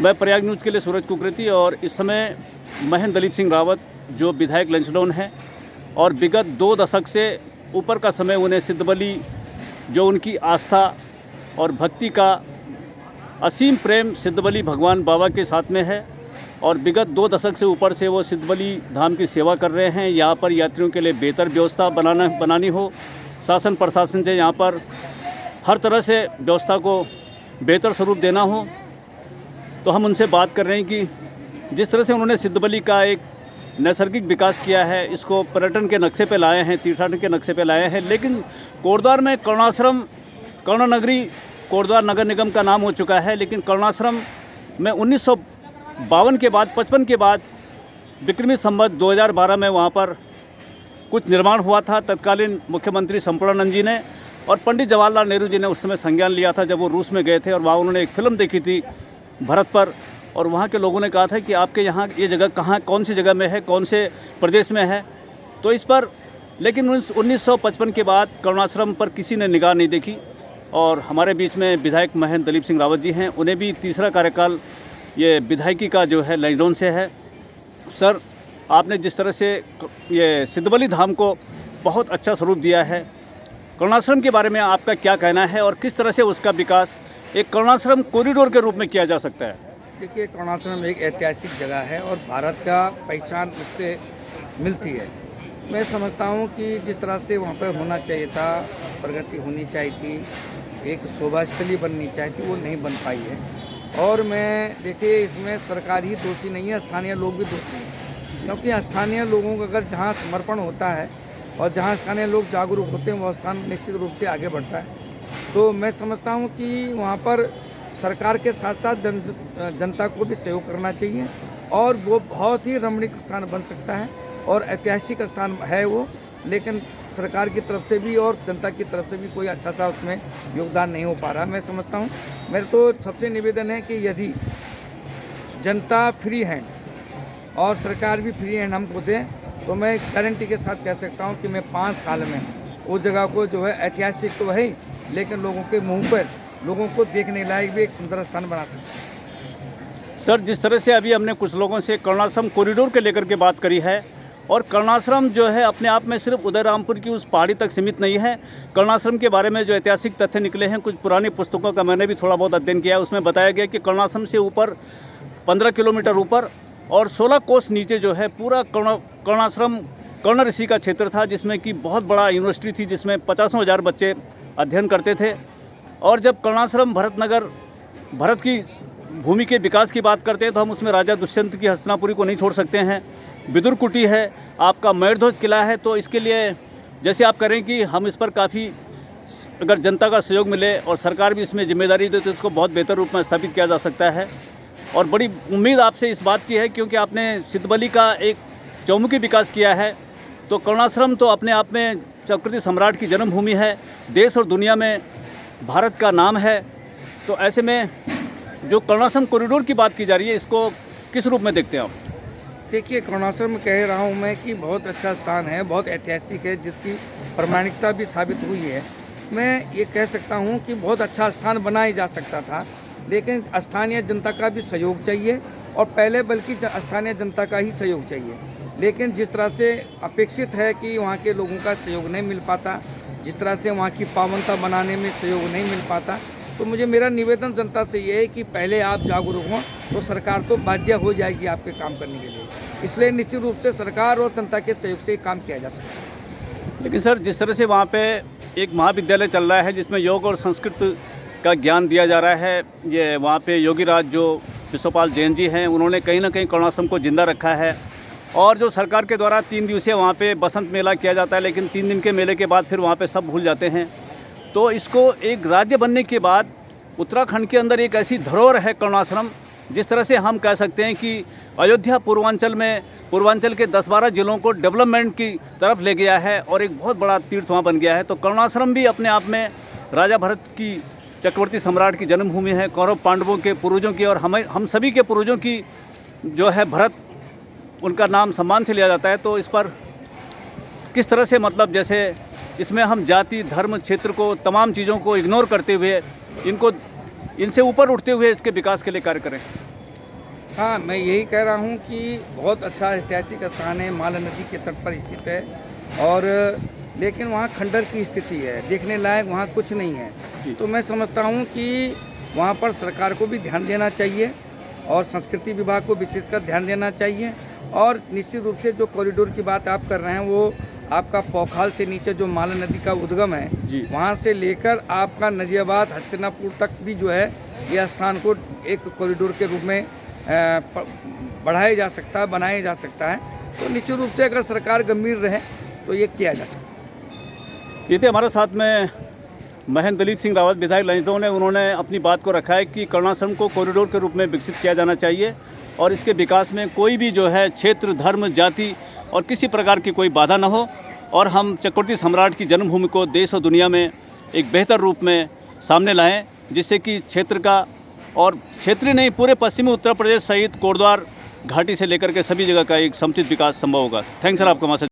मैं प्रयाग न्यूज़ के लिए सूरज कुकरेती और इस समय महेंद्र दलीप सिंह रावत जो विधायक लंचडाउन हैं और विगत 2 दशक से ऊपर का समय उन्हें सिद्धबली जो उनकी आस्था और भक्ति का असीम प्रेम सिद्धबली भगवान बाबा के साथ में है और विगत 2 दशक से ऊपर से वो सिद्धबली धाम की सेवा कर रहे हैं। यहाँ पर यात्रियों के लिए बेहतर व्यवस्था बनानी हो, शासन प्रशासन से यहाँ पर हर तरह से व्यवस्था को बेहतर स्वरूप देना हो, तो हम उनसे बात कर रहे हैं कि जिस तरह से उन्होंने सिद्धबली का एक नैसर्गिक विकास किया है, इसको पर्यटन के नक्शे पे लाए हैं, तीर्थाटन के नक्शे पे लाए हैं, लेकिन कोटद्वार में करुणाश्रम, करुणानगरी कोटद्वार नगर निगम का नाम हो चुका है, लेकिन करुणाश्रम में 1952 के बाद 55 के बाद विक्रमी संवत 2012 में वहाँ पर कुछ निर्माण हुआ था। तत्कालीन मुख्यमंत्री संपूर्णानंद जी ने और पंडित जवाहरलाल नेहरू जी ने उस समय संज्ञान लिया था जब वो रूस में गए थे और वहाँ उन्होंने एक फिल्म देखी थी भरत पर, और वहाँ के लोगों ने कहा था कि आपके यहाँ ये जगह कहाँ, कौन सी जगह में है, कौन से प्रदेश में है। तो इस पर लेकिन 1955 के बाद करुणाश्रम पर किसी ने निगाह नहीं देखी और हमारे बीच में विधायक महेंद्र दलीप सिंह रावत जी हैं, उन्हें भी तीसरा कार्यकाल ये विधायकी का जो है लंचडाउन से है। सर, आपने जिस तरह से ये सिद्धबली धाम को बहुत अच्छा स्वरूप दिया है, करुणाश्रम के बारे में आपका क्या कहना है और किस तरह से उसका विकास एक करुणाश्रम कॉरिडोर के रूप में किया जा सकता है? देखिए, करुणाश्रम एक ऐतिहासिक जगह है और भारत का पहचान उससे मिलती है। मैं समझता हूँ कि जिस तरह से वहाँ पर होना चाहिए था, प्रगति होनी चाहिए थी, एक शोभा स्थली बननी चाहिए थी, वो नहीं बन पाई है। और मैं देखिए इसमें सरकार ही दोषी नहीं है, स्थानीय लोग भी दोषी हैं, क्योंकि स्थानीय लोगों का अगर जहाँ समर्पण होता है और जहाँ स्थानीय लोग जागरूक होते हैं वो स्थान निश्चित रूप से आगे बढ़ता है। तो मैं समझता हूँ कि वहाँ पर सरकार के साथ साथ जनता को भी सहयोग करना चाहिए और वो बहुत ही रमणीक स्थान बन सकता है और ऐतिहासिक स्थान है वो, लेकिन सरकार की तरफ से भी और जनता की तरफ से भी कोई अच्छा सा उसमें योगदान नहीं हो पा रहा। मैं समझता हूँ, मेरे तो सबसे निवेदन है कि यदि जनता फ्री हैंड और सरकार भी फ्री हैंड हमको दे तो मैं गारंटी के साथ कह सकता हूँ कि मैं 5 साल में उस जगह को जो है ऐतिहासिक तो है लेकिन लोगों के मुंह पर लोगों को देखने लायक भी एक सुंदर स्थान बना सकते हैं। सर, जिस तरह से अभी हमने कुछ लोगों से करुणाश्रम कॉरिडोर के लेकर के बात करी है और करुणाश्रम जो है अपने आप में सिर्फ उदयरामपुर की उस पहाड़ी तक सीमित नहीं है। करुणाश्रम के बारे में जो ऐतिहासिक तथ्य निकले हैं, कुछ पुरानी पुस्तकों का मैंने भी थोड़ा बहुत अध्ययन किया है, उसमें बताया गया कि करुणाश्रम से ऊपर 15 किलोमीटर ऊपर और 16 कोस नीचे जो है पूरा करुणाश्रम कर्ण ऋषि का क्षेत्र था, जिसमें कि बहुत बड़ा यूनिवर्सिटी थी जिसमें 50,000 बच्चे अध्ययन करते थे। और जब करुणाश्रम भरत की भूमि के विकास की बात करते हैं तो हम उसमें राजा दुष्यंत की हस्तिनापुरी को नहीं छोड़ सकते हैं। विदुर कुटी है, आपका मयूरध्वज किला है। तो इसके लिए जैसे आप करें कि हम इस पर काफ़ी अगर जनता का सहयोग मिले और सरकार भी इसमें जिम्मेदारी दे तो इसको बहुत बेहतर रूप में स्थापित किया जा सकता है। और बड़ी उम्मीद आपसे इस बात की है क्योंकि आपने सिद्धबली का एक चौमुखी विकास किया है। तो करुणाश्रम तो अपने आप में चक्रवर्ती सम्राट की जन्मभूमि है, देश और दुनिया में भारत का नाम है। तो ऐसे में जो करुणाश्रम कॉरिडोर की बात की जा रही है, इसको किस रूप में देखते हैं आप? देखिए, करुणाश्रम कह रहा हूँ मैं कि बहुत अच्छा स्थान है, बहुत ऐतिहासिक है, जिसकी प्रामाणिकता भी साबित हुई है। मैं ये कह सकता हूँ कि बहुत अच्छा स्थान बनाया जा सकता था, लेकिन स्थानीय जनता का भी सहयोग चाहिए और पहले बल्कि स्थानीय जनता का ही सहयोग चाहिए। लेकिन जिस तरह से अपेक्षित है कि वहाँ के लोगों का सहयोग नहीं मिल पाता, जिस तरह से वहाँ की पावनता बनाने में सहयोग नहीं मिल पाता, तो मुझे मेरा निवेदन जनता से ये है कि पहले आप जागरूक हों तो सरकार तो बाध्य हो जाएगी आपके काम करने के लिए। इसलिए निश्चित रूप से सरकार और जनता के सहयोग से काम किया जा सकता है। लेकिन सर, जिस तरह से वहाँ पे एक महाविद्यालय चल रहा है जिसमें योग और संस्कृत का ज्ञान दिया जा रहा है, ये वहाँ पे योगीराज जो विश्वपाल जैन जी हैं, उन्होंने कहीं ना कहीं करुणाश्रम को जिंदा रखा है। और जो सरकार के द्वारा 3 दिवसीय वहाँ पे बसंत मेला किया जाता है, लेकिन 3 दिन के मेले के बाद फिर वहाँ पे सब भूल जाते हैं। तो इसको एक राज्य बनने के बाद उत्तराखंड के अंदर एक ऐसी धरोहर है करुणाश्रम, जिस तरह से हम कह सकते हैं कि अयोध्या पूर्वांचल के 10-12 जिलों को डेवलपमेंट की तरफ ले गया है और एक बहुत बड़ा तीर्थ वहाँ बन गया है। तो करुणाश्रम भी अपने आप में राजा भरत की, चक्रवर्ती सम्राट की जन्मभूमि है, कौरव पांडवों के पूर्वजों की और हम सभी के पूर्वजों की जो है भरत, उनका नाम सम्मान से लिया जाता है। तो इस पर किस तरह से मतलब जैसे इसमें हम जाति, धर्म, क्षेत्र को, तमाम चीज़ों को इग्नोर करते हुए इनसे ऊपर उठते हुए इसके विकास के लिए कार्य करें? हाँ, मैं यही कह रहा हूँ कि बहुत अच्छा ऐतिहासिक स्थान है, माला नदी के तट पर स्थित है और लेकिन वहाँ खंडर की स्थिति है, देखने लायक वहाँ कुछ नहीं है। तो मैं समझता हूँ कि वहाँ पर सरकार को भी ध्यान देना चाहिए और संस्कृति विभाग को विशेषकर ध्यान देना चाहिए और निश्चित रूप से जो कॉरिडोर की बात आप कर रहे हैं वो आपका पौखाल से नीचे जो माला नदी का उद्गम है वहाँ से लेकर आपका नजियाबाद हस्तिनापुर तक भी जो है यह स्थान को एक कॉरिडोर के रूप में बढ़ाया जा सकता है, बनाया जा सकता है। तो निश्चित रूप से अगर सरकार गंभीर रहे तो ये किया जा सकता है। ये थे हमारे साथ में महेंद्र दलीप सिंह रावत विधायक लंजडौन है। उन्होंने अपनी बात को रखा है कि कर्णाश्रम को कॉरिडोर के रूप में विकसित किया जाना चाहिए और इसके विकास में कोई भी जो है क्षेत्र, धर्म, जाति और किसी प्रकार की कोई बाधा न हो और हम चक्रवर्ती सम्राट की जन्मभूमि को देश और दुनिया में एक बेहतर रूप में सामने लाएं, जिससे कि क्षेत्र का और क्षेत्रीय नहीं पूरे पश्चिमी उत्तर प्रदेश सहित कोटद्वार घाटी से लेकर के सभी जगह का एक समुचित विकास संभव होगा। थैंक्स सर, आपका हमारे साथ